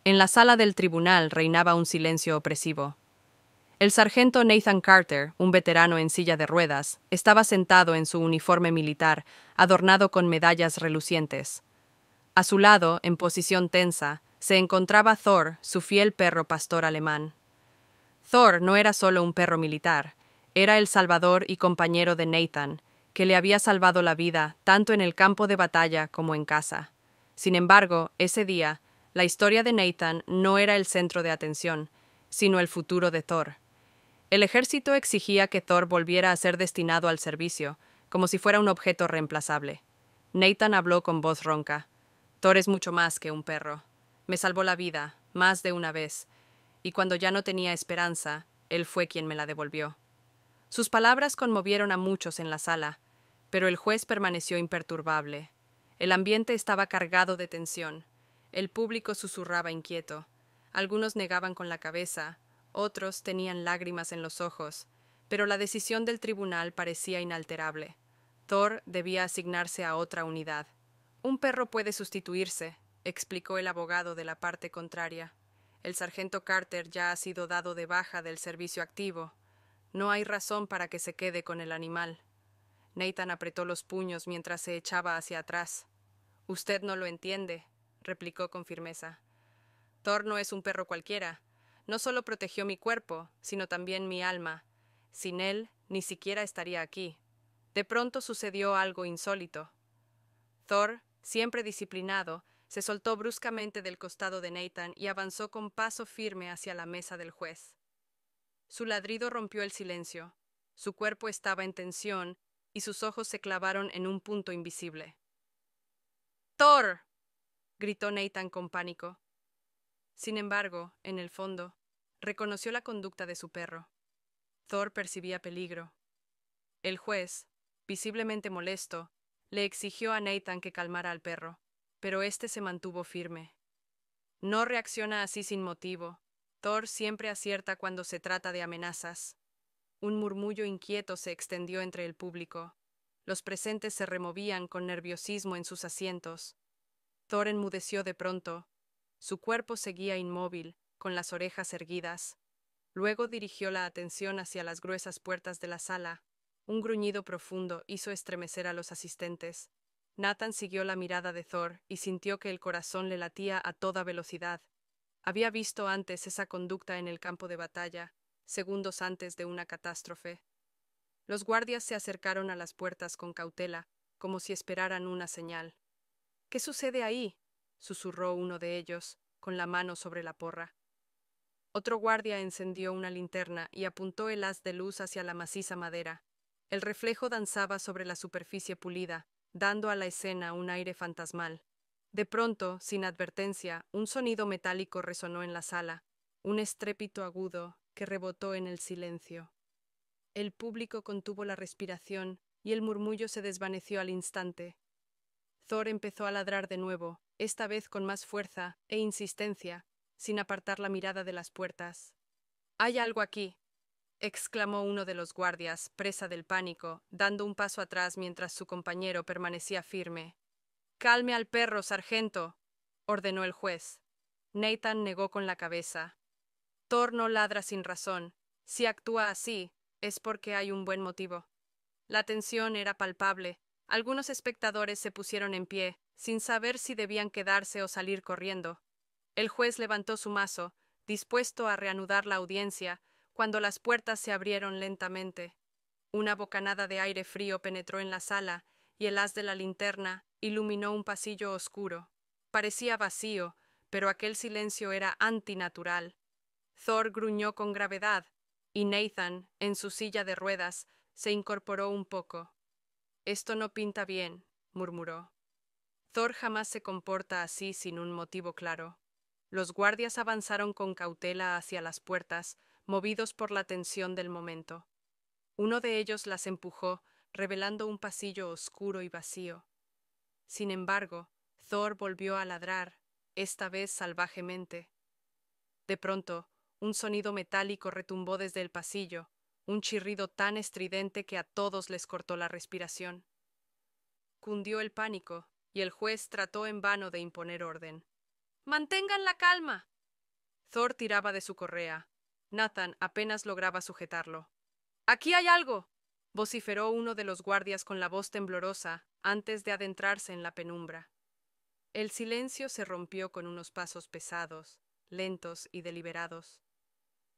En la sala del tribunal reinaba un silencio opresivo. El sargento Nathan Carter, un veterano en silla de ruedas, estaba sentado en su uniforme militar, adornado con medallas relucientes. A su lado, en posición tensa, se encontraba Thor, su fiel perro pastor alemán. Thor no era solo un perro militar, era el salvador y compañero de Nathan, que le había salvado la vida tanto en el campo de batalla como en casa. Sin embargo, ese día, la historia de Nathan no era el centro de atención, sino el futuro de Thor. El ejército exigía que Thor volviera a ser destinado al servicio, como si fuera un objeto reemplazable. Nathan habló con voz ronca. Thor es mucho más que un perro. Me salvó la vida, más de una vez, y cuando ya no tenía esperanza, él fue quien me la devolvió. Sus palabras conmovieron a muchos en la sala, pero el juez permaneció imperturbable. El ambiente estaba cargado de tensión. El público susurraba inquieto. Algunos negaban con la cabeza, otros tenían lágrimas en los ojos, pero la decisión del tribunal parecía inalterable. Thor debía asignarse a otra unidad. Un perro puede sustituirse, explicó el abogado de la parte contraria. El sargento Carter ya ha sido dado de baja del servicio activo. No hay razón para que se quede con el animal. Nathan apretó los puños mientras se echaba hacia atrás. Usted no lo entiende, replicó con firmeza. Thor no es un perro cualquiera. No solo protegió mi cuerpo, sino también mi alma. Sin él, ni siquiera estaría aquí. De pronto sucedió algo insólito. Thor, siempre disciplinado, se soltó bruscamente del costado de Nathan y avanzó con paso firme hacia la mesa del juez. Su ladrido rompió el silencio. Su cuerpo estaba en tensión y sus ojos se clavaron en un punto invisible. ¡Thor! Gritó Nathan con pánico. Sin embargo, en el fondo, reconoció la conducta de su perro. Thor percibía peligro. El juez, visiblemente molesto, le exigió a Nathan que calmara al perro, pero éste se mantuvo firme. No reacciona así sin motivo. Thor siempre acierta cuando se trata de amenazas. Un murmullo inquieto se extendió entre el público. Los presentes se removían con nerviosismo en sus asientos. Thor enmudeció de pronto. Su cuerpo seguía inmóvil, con las orejas erguidas. Luego dirigió la atención hacia las gruesas puertas de la sala. Un gruñido profundo hizo estremecer a los asistentes. Nathan siguió la mirada de Thor y sintió que el corazón le latía a toda velocidad. Había visto antes esa conducta en el campo de batalla, segundos antes de una catástrofe. Los guardias se acercaron a las puertas con cautela, como si esperaran una señal. —¿Qué sucede ahí? —susurró uno de ellos, con la mano sobre la porra. Otro guardia encendió una linterna y apuntó el haz de luz hacia la maciza madera. El reflejo danzaba sobre la superficie pulida, dando a la escena un aire fantasmal. De pronto, sin advertencia, un sonido metálico resonó en la sala, un estrépito agudo que rebotó en el silencio. El público contuvo la respiración y el murmullo se desvaneció al instante. Thor empezó a ladrar de nuevo, esta vez con más fuerza e insistencia, sin apartar la mirada de las puertas. —Hay algo aquí —exclamó uno de los guardias, presa del pánico, dando un paso atrás mientras su compañero permanecía firme. —Calme al perro, sargento —ordenó el juez. Nathan negó con la cabeza. Thor no ladra sin razón. Si actúa así, es porque hay un buen motivo. La tensión era palpable. Algunos espectadores se pusieron en pie, sin saber si debían quedarse o salir corriendo. El juez levantó su mazo, dispuesto a reanudar la audiencia, cuando las puertas se abrieron lentamente. Una bocanada de aire frío penetró en la sala, y el haz de la linterna iluminó un pasillo oscuro. Parecía vacío, pero aquel silencio era antinatural. Thor gruñó con gravedad, y Nathan, en su silla de ruedas, se incorporó un poco. —Esto no pinta bien —murmuró. Thor jamás se comporta así sin un motivo claro. Los guardias avanzaron con cautela hacia las puertas, movidos por la tensión del momento. Uno de ellos las empujó, revelando un pasillo oscuro y vacío. Sin embargo, Thor volvió a ladrar, esta vez salvajemente. De pronto, un sonido metálico retumbó desde el pasillo, un chirrido tan estridente que a todos les cortó la respiración. Cundió el pánico, y el juez trató en vano de imponer orden. —¡Mantengan la calma! Thor tiraba de su correa. Nathan apenas lograba sujetarlo. ¡Aquí hay algo!, vociferó uno de los guardias con la voz temblorosa antes de adentrarse en la penumbra. El silencio se rompió con unos pasos pesados, lentos y deliberados.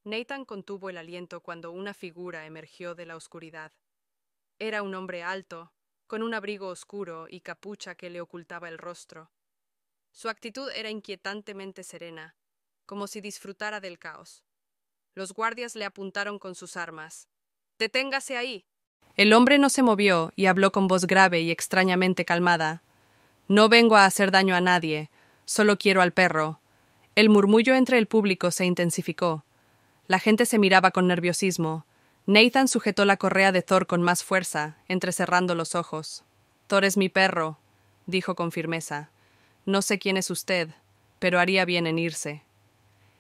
Nathan contuvo el aliento cuando una figura emergió de la oscuridad. Era un hombre alto, con un abrigo oscuro y capucha que le ocultaba el rostro. Su actitud era inquietantemente serena, como si disfrutara del caos. Los guardias le apuntaron con sus armas. «¡Deténgase ahí!». El hombre no se movió y habló con voz grave y extrañamente calmada. «No vengo a hacer daño a nadie, solo quiero al perro». El murmullo entre el público se intensificó. La gente se miraba con nerviosismo. Nathan sujetó la correa de Thor con más fuerza, entrecerrando los ojos. «Thor es mi perro», dijo con firmeza. «No sé quién es usted, pero haría bien en irse».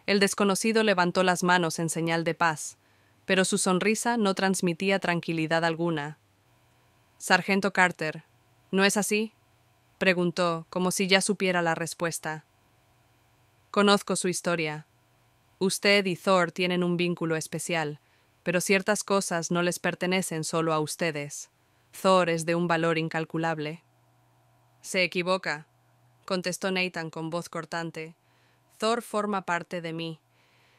El desconocido levantó las manos en señal de paz, pero su sonrisa no transmitía tranquilidad alguna. «Sargento Carter, ¿no es así?», preguntó, como si ya supiera la respuesta. «Conozco su historia. Usted y Thor tienen un vínculo especial, pero ciertas cosas no les pertenecen solo a ustedes. Thor es de un valor incalculable». «Se equivoca», contestó Nathan con voz cortante. «Thor forma parte de mí.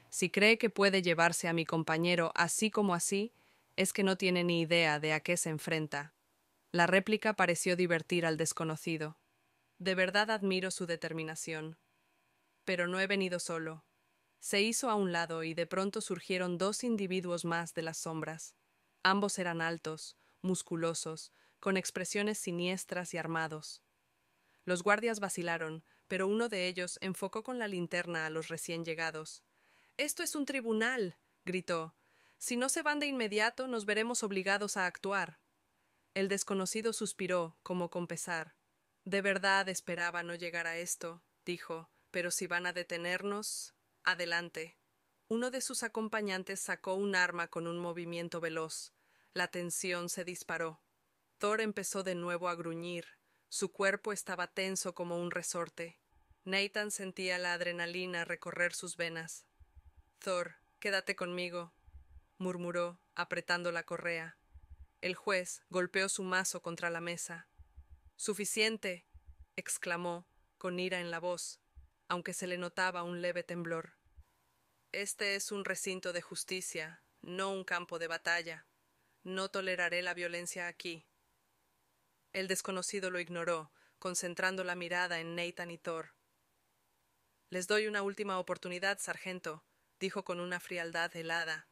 Si cree que puede llevarse a mi compañero así como así, es que no tiene ni idea de a qué se enfrenta». La réplica pareció divertir al desconocido. «De verdad admiro su determinación. Pero no he venido solo». Se hizo a un lado y de pronto surgieron dos individuos más de las sombras. Ambos eran altos, musculosos, con expresiones siniestras y armados. Los guardias vacilaron, pero uno de ellos enfocó con la linterna a los recién llegados. «¡Esto es un tribunal!», gritó. «Si no se van de inmediato, nos veremos obligados a actuar». El desconocido suspiró, como con pesar. «De verdad esperaba no llegar a esto», dijo, «pero si van a detenernos, adelante». Uno de sus acompañantes sacó un arma con un movimiento veloz. La tensión se disparó. Thor empezó de nuevo a gruñir. Su cuerpo estaba tenso como un resorte. Nathan sentía la adrenalina recorrer sus venas. «Thor, quédate conmigo», murmuró, apretando la correa. El juez golpeó su mazo contra la mesa. «¡Suficiente!», exclamó, con ira en la voz, aunque se le notaba un leve temblor. «Este es un recinto de justicia, no un campo de batalla. No toleraré la violencia aquí». El desconocido lo ignoró, concentrando la mirada en Nathan y Thor. «Les doy una última oportunidad, sargento», dijo con una frialdad helada.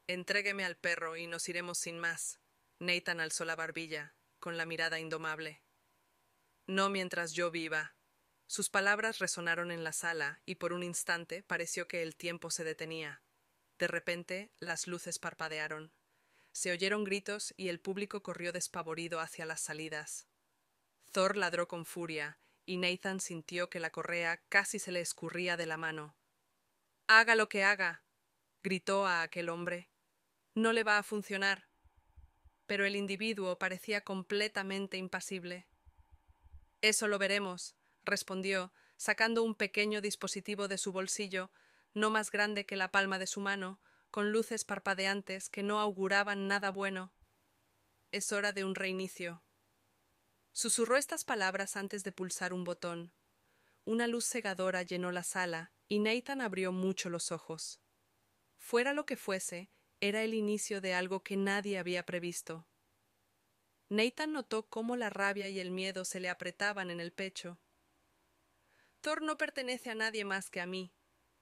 «Entrégueme al perro y nos iremos sin más». Nathan alzó la barbilla, con la mirada indomable. «No mientras yo viva». Sus palabras resonaron en la sala y por un instante pareció que el tiempo se detenía. De repente, las luces parpadearon. Se oyeron gritos y el público corrió despavorido hacia las salidas. Thor ladró con furia y Nathan sintió que la correa casi se le escurría de la mano. «Haga lo que haga», gritó a aquel hombre. «No le va a funcionar». Pero el individuo parecía completamente impasible. «Eso lo veremos», respondió, sacando un pequeño dispositivo de su bolsillo, no más grande que la palma de su mano, con luces parpadeantes que no auguraban nada bueno. «Es hora de un reinicio». Susurró estas palabras antes de pulsar un botón. Una luz cegadora llenó la sala y Nathan abrió mucho los ojos. Fuera lo que fuese, era el inicio de algo que nadie había previsto. Nathan notó cómo la rabia y el miedo se le apretaban en el pecho. «Thor no pertenece a nadie más que a mí»,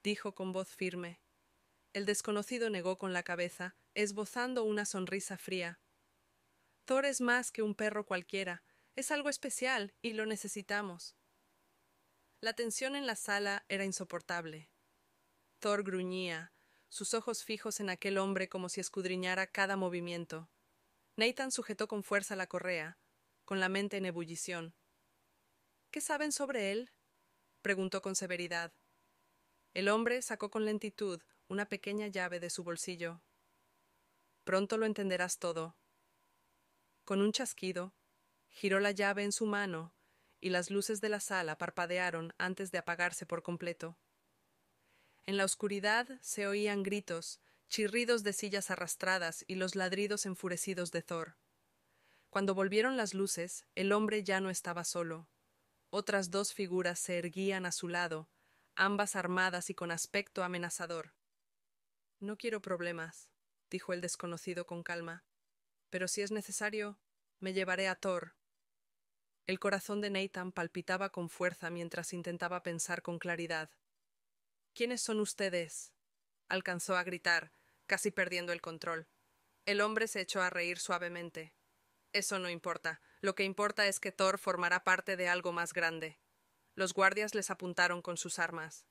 dijo con voz firme. El desconocido negó con la cabeza, esbozando una sonrisa fría. «Thor es más que un perro cualquiera, es algo especial y lo necesitamos». La tensión en la sala era insoportable. Thor gruñía, sus ojos fijos en aquel hombre como si escudriñara cada movimiento. Nathan sujetó con fuerza la correa, con la mente en ebullición. «¿Qué saben sobre él?», preguntó con severidad. El hombre sacó con lentitud una pequeña llave de su bolsillo. «Pronto lo entenderás todo». Con un chasquido, giró la llave en su mano y las luces de la sala parpadearon antes de apagarse por completo. En la oscuridad se oían gritos, chirridos de sillas arrastradas y los ladridos enfurecidos de Thor. Cuando volvieron las luces, el hombre ya no estaba solo. Otras dos figuras se erguían a su lado, ambas armadas y con aspecto amenazador. No quiero problemas, dijo el desconocido con calma, pero si es necesario, me llevaré a Thor. El corazón de Nathan palpitaba con fuerza mientras intentaba pensar con claridad. ¿Quiénes son ustedes? Alcanzó a gritar, casi perdiendo el control. El hombre se echó a reír suavemente. Eso no importa. Lo que importa es que Thor formará parte de algo más grande. Los guardias les apuntaron con sus armas.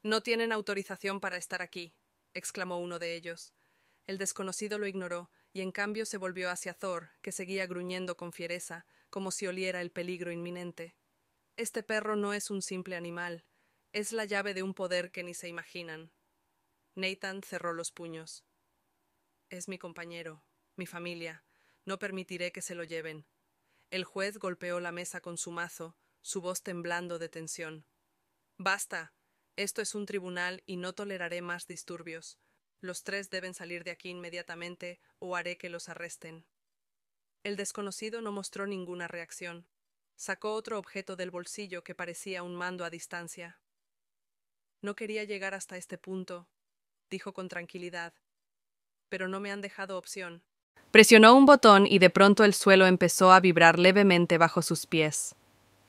No tienen autorización para estar aquí, exclamó uno de ellos. El desconocido lo ignoró, y en cambio se volvió hacia Thor, que seguía gruñendo con fiereza, como si oliera el peligro inminente. Este perro no es un simple animal, es la llave de un poder que ni se imaginan. Nathan cerró los puños. Es mi compañero, mi familia. No permitiré que se lo lleven. El juez golpeó la mesa con su mazo, su voz temblando de tensión. Basta. Esto es un tribunal y no toleraré más disturbios. Los tres deben salir de aquí inmediatamente o haré que los arresten. El desconocido no mostró ninguna reacción. Sacó otro objeto del bolsillo que parecía un mando a distancia. No quería llegar hasta este punto, dijo con tranquilidad, pero no me han dejado opción. Presionó un botón y de pronto el suelo empezó a vibrar levemente bajo sus pies.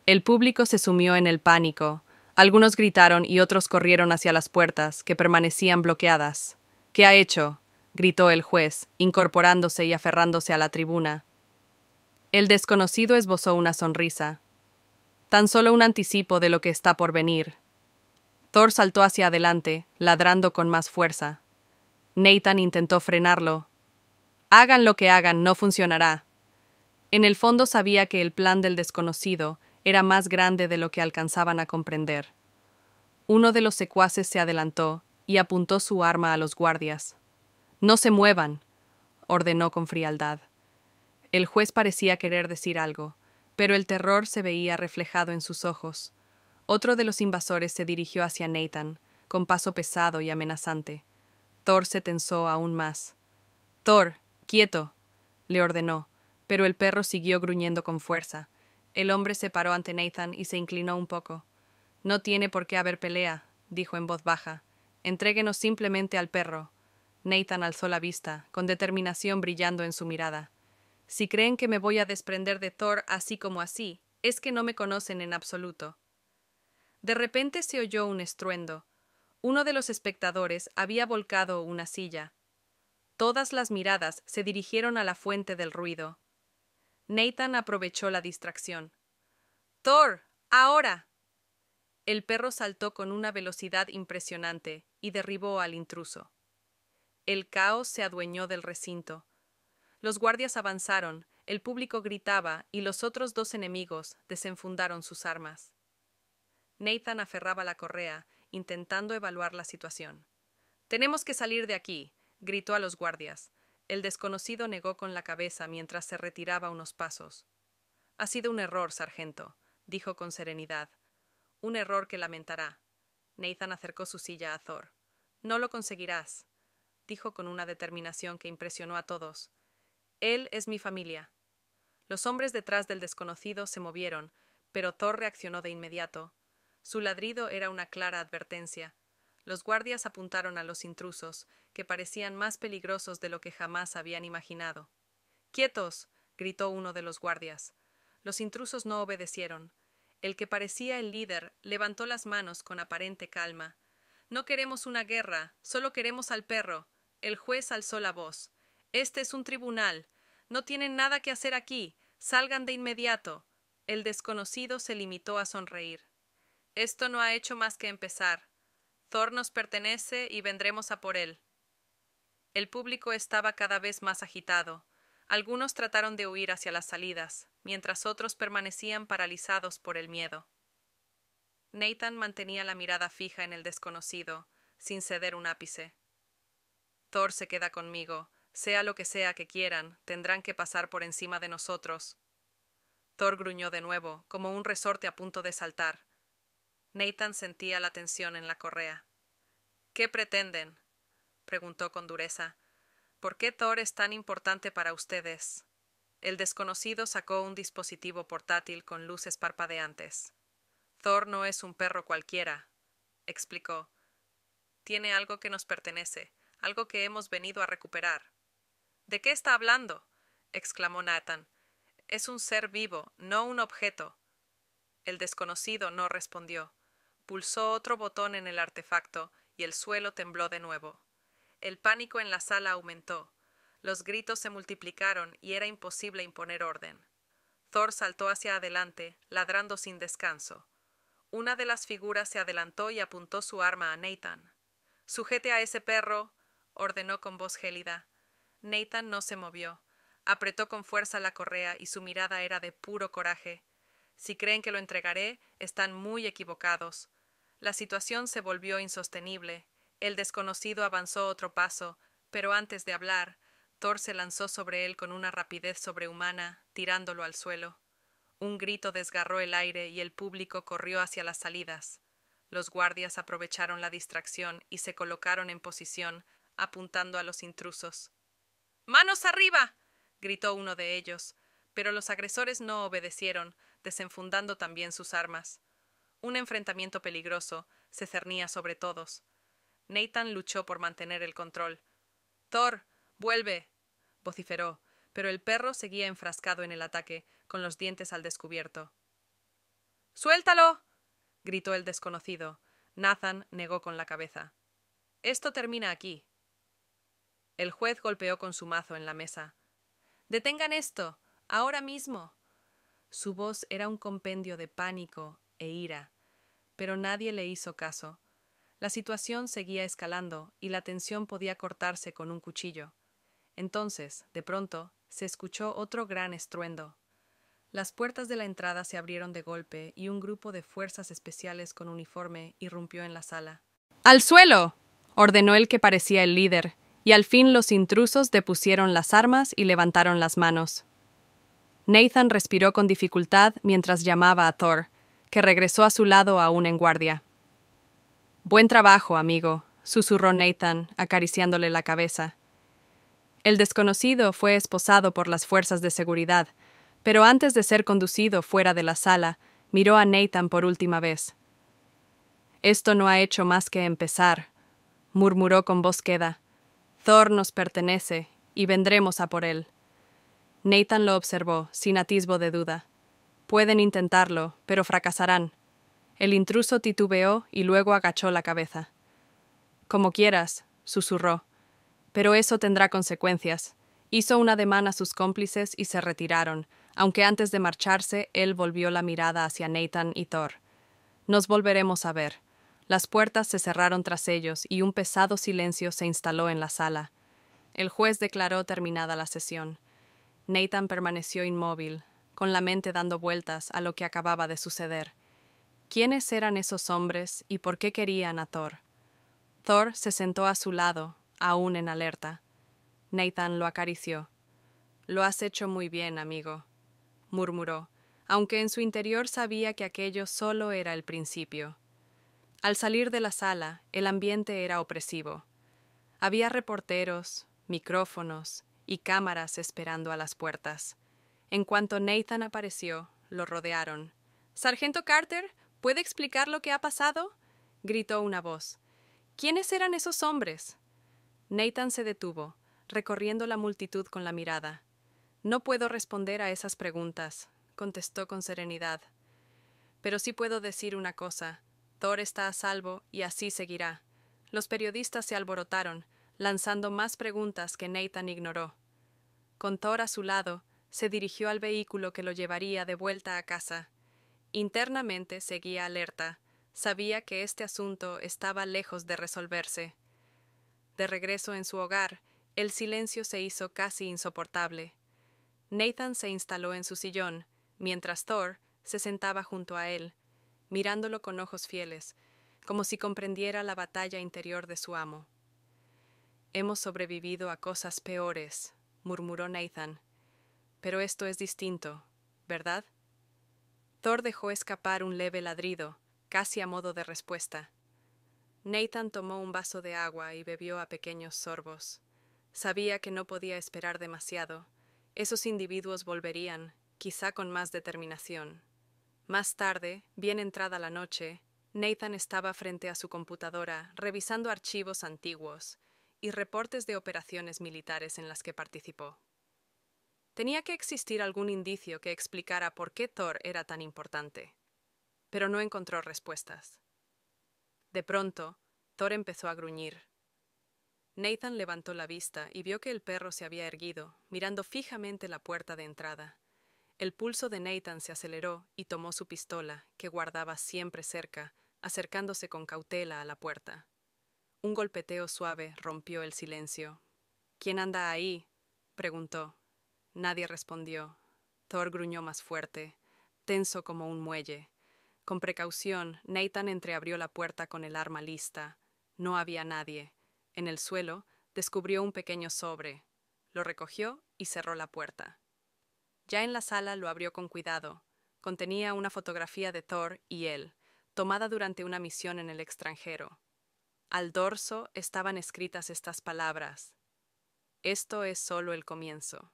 El público se sumió en el pánico. Algunos gritaron y otros corrieron hacia las puertas, que permanecían bloqueadas. ¿Qué ha hecho?, gritó el juez, incorporándose y aferrándose a la tribuna. El desconocido esbozó una sonrisa. Tan solo un anticipo de lo que está por venir. Thor saltó hacia adelante, ladrando con más fuerza. Nathan intentó frenarlo. Hagan lo que hagan, no funcionará. En el fondo sabía que el plan del desconocido era más grande de lo que alcanzaban a comprender. Uno de los secuaces se adelantó y apuntó su arma a los guardias. «No se muevan», ordenó con frialdad. El juez parecía querer decir algo, pero el terror se veía reflejado en sus ojos. Otro de los invasores se dirigió hacia Nathan, con paso pesado y amenazante. Thor se tensó aún más. «Thor, quieto», le ordenó, pero el perro siguió gruñendo con fuerza. El hombre se paró ante Nathan y se inclinó un poco. «No tiene por qué haber pelea», dijo en voz baja. «Entréguenos simplemente al perro». Nathan alzó la vista, con determinación brillando en su mirada. «Si creen que me voy a desprender de Thor así como así, es que no me conocen en absoluto». De repente se oyó un estruendo. Uno de los espectadores había volcado una silla. Todas las miradas se dirigieron a la fuente del ruido. Nathan aprovechó la distracción. «Thor, ahora». El perro saltó con una velocidad impresionante y derribó al intruso. El caos se adueñó del recinto. Los guardias avanzaron, el público gritaba y los otros dos enemigos desenfundaron sus armas. Nathan aferraba la correa, intentando evaluar la situación. «Tenemos que salir de aquí», gritó a los guardias. El desconocido negó con la cabeza mientras se retiraba unos pasos. «Ha sido un error, sargento», dijo con serenidad. «Un error que lamentará». Nathan acercó su silla a Thor. «No lo conseguirás», dijo con una determinación que impresionó a todos. «Él es mi familia». Los hombres detrás del desconocido se movieron, pero Thor reaccionó de inmediato. Su ladrido era una clara advertencia. Los guardias apuntaron a los intrusos, que parecían más peligrosos de lo que jamás habían imaginado. «¡Quietos!», gritó uno de los guardias. Los intrusos no obedecieron. El que parecía el líder levantó las manos con aparente calma. «No queremos una guerra, solo queremos al perro». El juez alzó la voz. «Este es un tribunal. No tienen nada que hacer aquí. Salgan de inmediato». El desconocido se limitó a sonreír. «Esto no ha hecho más que empezar. Thor nos pertenece y vendremos a por él». El público estaba cada vez más agitado. Algunos trataron de huir hacia las salidas, mientras otros permanecían paralizados por el miedo. Nathan mantenía la mirada fija en el desconocido, sin ceder un ápice. «Thor se queda conmigo. Sea lo que sea que quieran, tendrán que pasar por encima de nosotros». Thor gruñó de nuevo, como un resorte a punto de saltar. Nathan sentía la tensión en la correa. ¿Qué pretenden? Preguntó con dureza. ¿Por qué Thor es tan importante para ustedes? El desconocido sacó un dispositivo portátil con luces parpadeantes. Thor no es un perro cualquiera, explicó. Tiene algo que nos pertenece, algo que hemos venido a recuperar. ¿De qué está hablando? Exclamó Nathan. Es un ser vivo, no un objeto. El desconocido no respondió. Pulsó otro botón en el artefacto y el suelo tembló de nuevo. El pánico en la sala aumentó. Los gritos se multiplicaron y era imposible imponer orden. Thor saltó hacia adelante, ladrando sin descanso. Una de las figuras se adelantó y apuntó su arma a Nathan. «Sujete a ese perro», ordenó con voz gélida. Nathan no se movió. Apretó con fuerza la correa y su mirada era de puro coraje. Si creen que lo entregaré, están muy equivocados. La situación se volvió insostenible. El desconocido avanzó otro paso, pero antes de hablar, Thor se lanzó sobre él con una rapidez sobrehumana, tirándolo al suelo. Un grito desgarró el aire y el público corrió hacia las salidas. Los guardias aprovecharon la distracción y se colocaron en posición, apuntando a los intrusos. ¡Manos arriba!, gritó uno de ellos, pero los agresores no obedecieron, desenfundando también sus armas. Un enfrentamiento peligroso se cernía sobre todos. Nathan luchó por mantener el control. «Thor, vuelve», vociferó, pero el perro seguía enfrascado en el ataque, con los dientes al descubierto. «¡Suéltalo!», gritó el desconocido. Nathan negó con la cabeza. «Esto termina aquí». El juez golpeó con su mazo en la mesa. «¡Detengan esto! ¡Ahora mismo!». Su voz era un compendio de pánico e ira, pero nadie le hizo caso. La situación seguía escalando y la tensión podía cortarse con un cuchillo. Entonces, de pronto, se escuchó otro gran estruendo. Las puertas de la entrada se abrieron de golpe y un grupo de fuerzas especiales con uniforme irrumpió en la sala. «¡Al suelo!», ordenó el que parecía el líder, y al fin los intrusos depusieron las armas y levantaron las manos. Nathan respiró con dificultad mientras llamaba a Thor, que regresó a su lado aún en guardia. «Buen trabajo, amigo», susurró Nathan, acariciándole la cabeza. El desconocido fue esposado por las fuerzas de seguridad, pero antes de ser conducido fuera de la sala, miró a Nathan por última vez. «Esto no ha hecho más que empezar», murmuró con voz queda. «Thor nos pertenece, y vendremos a por él». Nathan lo observó, sin atisbo de duda. «Pueden intentarlo, pero fracasarán». El intruso titubeó y luego agachó la cabeza. «Como quieras», susurró. «Pero eso tendrá consecuencias». Hizo un ademán a sus cómplices y se retiraron, aunque antes de marcharse él volvió la mirada hacia Nathan y Thor. «Nos volveremos a ver». Las puertas se cerraron tras ellos y un pesado silencio se instaló en la sala. El juez declaró terminada la sesión. Nathan permaneció inmóvil, con la mente dando vueltas a lo que acababa de suceder. ¿Quiénes eran esos hombres y por qué querían a Thor? Thor se sentó a su lado, aún en alerta. Nathan lo acarició. «Lo has hecho muy bien, amigo», murmuró, aunque en su interior sabía que aquello solo era el principio. Al salir de la sala, el ambiente era opresivo. Había reporteros, micrófonos y cámaras esperando a las puertas. En cuanto Nathan apareció, lo rodearon. «Sargento Carter, ¿puede explicar lo que ha pasado?», gritó una voz. «¿Quiénes eran esos hombres?». Nathan se detuvo, recorriendo la multitud con la mirada. «No puedo responder a esas preguntas», contestó con serenidad. «Pero sí puedo decir una cosa. Thor está a salvo y así seguirá». Los periodistas se alborotaron, lanzando más preguntas que Nathan ignoró. Con Thor a su lado, se dirigió al vehículo que lo llevaría de vuelta a casa. Internamente seguía alerta. Sabía que este asunto estaba lejos de resolverse. De regreso en su hogar, el silencio se hizo casi insoportable. Nathan se instaló en su sillón, mientras Thor se sentaba junto a él, mirándolo con ojos fieles, como si comprendiera la batalla interior de su amo. «Hemos sobrevivido a cosas peores», murmuró Nathan. «Pero esto es distinto, ¿verdad?». Thor dejó escapar un leve ladrido, casi a modo de respuesta. Nathan tomó un vaso de agua y bebió a pequeños sorbos. Sabía que no podía esperar demasiado. Esos individuos volverían, quizá con más determinación. Más tarde, bien entrada la noche, Nathan estaba frente a su computadora revisando archivos antiguos y reportes de operaciones militares en las que participó. Tenía que existir algún indicio que explicara por qué Thor era tan importante, pero no encontró respuestas. De pronto, Thor empezó a gruñir. Nathan levantó la vista y vio que el perro se había erguido, mirando fijamente la puerta de entrada. El pulso de Nathan se aceleró y tomó su pistola, que guardaba siempre cerca, acercándose con cautela a la puerta. Un golpeteo suave rompió el silencio. ¿Quién anda ahí?, preguntó. Nadie respondió. Thor gruñó más fuerte, tenso como un muelle. Con precaución, Nathan entreabrió la puerta con el arma lista. No había nadie. En el suelo, descubrió un pequeño sobre. Lo recogió y cerró la puerta. Ya en la sala lo abrió con cuidado. Contenía una fotografía de Thor y él, tomada durante una misión en el extranjero. Al dorso estaban escritas estas palabras: «Esto es solo el comienzo».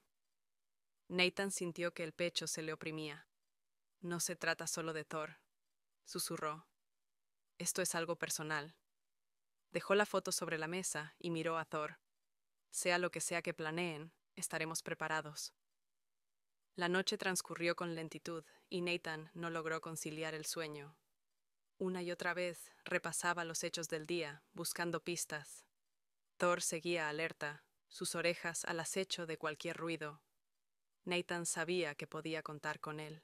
Nathan sintió que el pecho se le oprimía. «No se trata solo de Thor», susurró. «Esto es algo personal». Dejó la foto sobre la mesa y miró a Thor. «Sea lo que sea que planeen, estaremos preparados». La noche transcurrió con lentitud y Nathan no logró conciliar el sueño. Una y otra vez repasaba los hechos del día, buscando pistas. Thor seguía alerta, sus orejas al acecho de cualquier ruido. Nathan sabía que podía contar con él.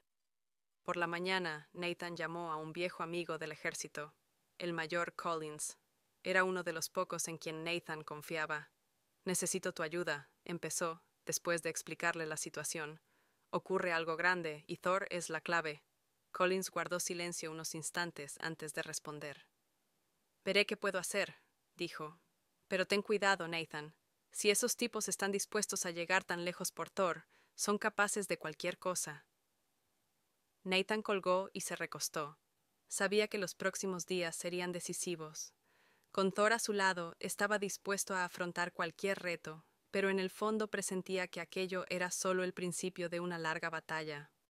Por la mañana, Nathan llamó a un viejo amigo del ejército, el mayor Collins. Era uno de los pocos en quien Nathan confiaba. «Necesito tu ayuda», empezó, después de explicarle la situación. «Ocurre algo grande y Thor es la clave». Collins guardó silencio unos instantes antes de responder. «Veré qué puedo hacer», dijo. «Pero ten cuidado, Nathan. Si esos tipos están dispuestos a llegar tan lejos por Thor, son capaces de cualquier cosa». Nathan colgó y se recostó. Sabía que los próximos días serían decisivos. Con Thor a su lado, estaba dispuesto a afrontar cualquier reto, pero en el fondo presentía que aquello era solo el principio de una larga batalla.